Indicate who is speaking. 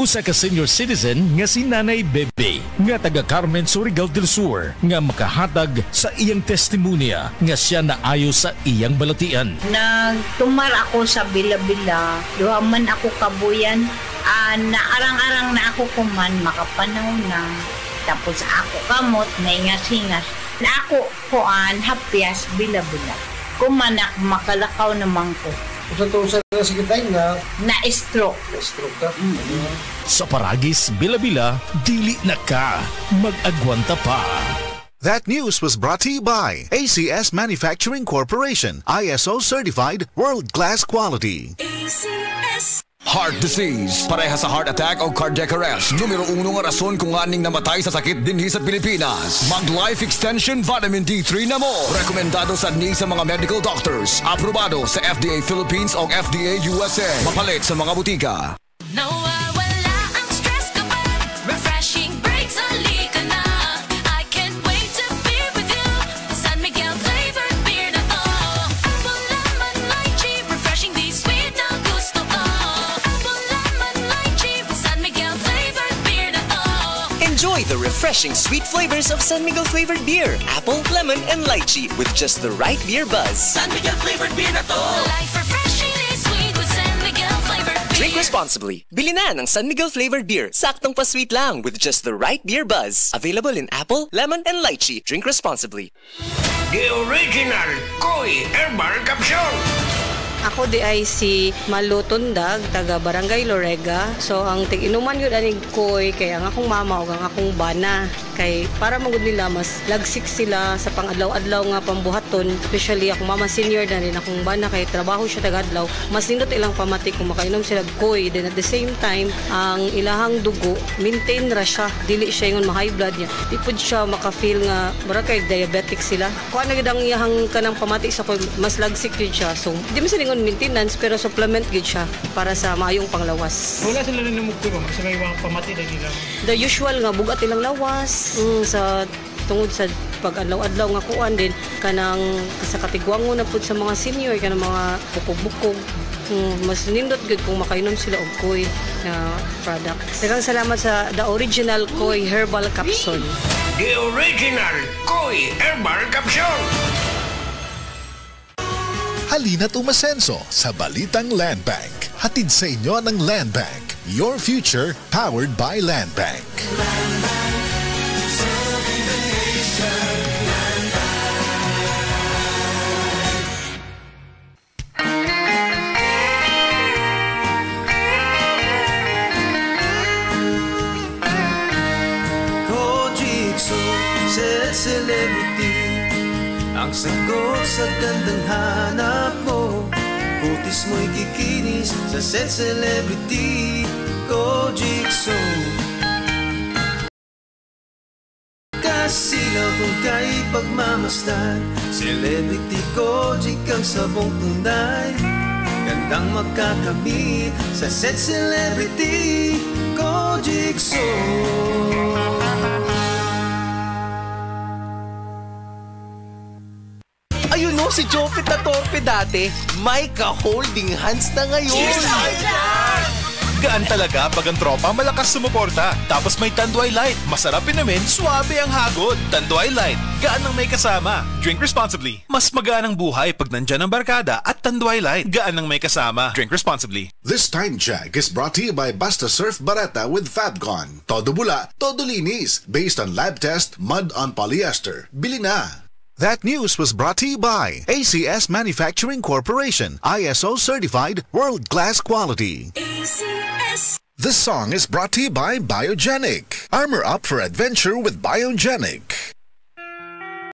Speaker 1: Usa ka senior citizen nga si Nanay Bebe nga taga Carmen Surigao del Sur nga makahatag sa iyang testimonya nga siya naayo sa iyang balatian.
Speaker 2: Nagtumar ako sa Bila-Bila, duha man ako kabuyan, naarang-arang na ako kuman makapanaw na. Tapos ako kamot na ingas-ingas na ako kuan hapyas Bila-Bila. Kumanak makalakaw naman ko.
Speaker 3: Sa sikitay nga
Speaker 2: na-stroke.
Speaker 3: Na-stroke ka?
Speaker 1: Sa Paragis, Bila-Bila, dili na ka. Mag-agwanta pa.
Speaker 4: That news was brought to you by ACS Manufacturing Corporation, ISO certified world-class quality.
Speaker 5: ACS. Heart disease, pareha sa heart attack o cardiac arrest. Numero 1 nga rason kung aning namatay sa sakit dinhi sa Pilipinas. Mag Life Extension Vitamin D3 na mo. Rekomendado sa mga medical doctors. Aprobado sa FDA Philippines o FDA USA. Mapalit sa mga butika.
Speaker 6: Nawawala ang stress kapag refreshing breaks halika na. I can't wait to be with you. San Miguel flavored beer na to. Apple lemon lychee, refreshing the sweet na gusto ko.
Speaker 7: Enjoy the refreshing sweet flavors of San Miguel flavored beer, apple, lemon, and lychee with just the right beer buzz.
Speaker 6: San Miguel flavored beer na to. Life refreshingly sweet with San Miguel flavored beer.
Speaker 7: Drink responsibly. Bili na ng San Miguel flavored beer. Saktong pa-sweet lang with just the right beer buzz. Available in apple, lemon, and lychee. Drink responsibly.
Speaker 8: The original Koi Herbal Capsule.
Speaker 9: Ako di ay si Malu Tundag, taga Barangay Lorega. So ang tig-inuman yun aning koy, kaya ang akong mama o ang akong bana. Kay para magud nila mas lagsik sila sa pang-adlaw-adlaw nga pambuhaton. Especially akong mama senior na rin akong bana kay trabaho siya taga-adlaw. Mas nindot ilang pamati kung makainom sila koy. Then at the same time, ang ilahang dugo, maintain ra siya. Dili siya yung ma-high blood niya. Di pud siya maka-feel nga mura kay diabetic sila. Kung ano gid ang iyahang kanang pamati sa koy, mas lagsik yun siya. So di mo siningon maintenance pero supplement gid siya para sa maayong panglawas.
Speaker 10: Wala sila rin namugturo sa may mga pamati na nila.
Speaker 9: The usual nga bugat ilang lawas sa tungod sa pag-adlaw-adlaw nga kuan din kanang sa katigwango na pud sa mga senior kanang mga bukog-bukog. Mas nindot gud kung makainom sila og koy na product. Daghang salamat sa the original Koi Herbal Capsule.
Speaker 8: The original Koi Herbal Capsule.
Speaker 4: Halina't umasenso sa Balitang Land Bank. Hatid sa inyo ng Land Bank. Your future powered by Land Bank.
Speaker 11: Celebrity ang sagot sa gandang hanap mo. Kutis mo'y kikinis sa set celebrity Kojikso. Kasilaw kung kay pagmamasdan, Celebrity Kojik ang sabong tunay. Gandang magkakamit sa set celebrity Kojikso.
Speaker 12: Ayun no, si Jopit na torpe dati, may ka-holding hands na ngayon.
Speaker 13: Gaan talaga pag ang tropa malakas sumuporta. Tapos may Tanduay Light. Masarap inumin, suabe ang hagod. Tanduay Light, gaan ang may kasama. Drink responsibly. Mas magaan ang buhay pag nandyan ang barkada at Tanduay Light, gaan ang may kasama. Drink responsibly.
Speaker 4: This time check is brought to you by Basta Surf Barata with Fabcon. Todo bula, todo linis. Based on lab test, mud on polyester. Bili na. That news was brought to you by ACS Manufacturing Corporation, ISO certified world-class quality.
Speaker 6: ACS.
Speaker 4: This song is brought to you by Biogenic. Armor up for adventure with Biogenic.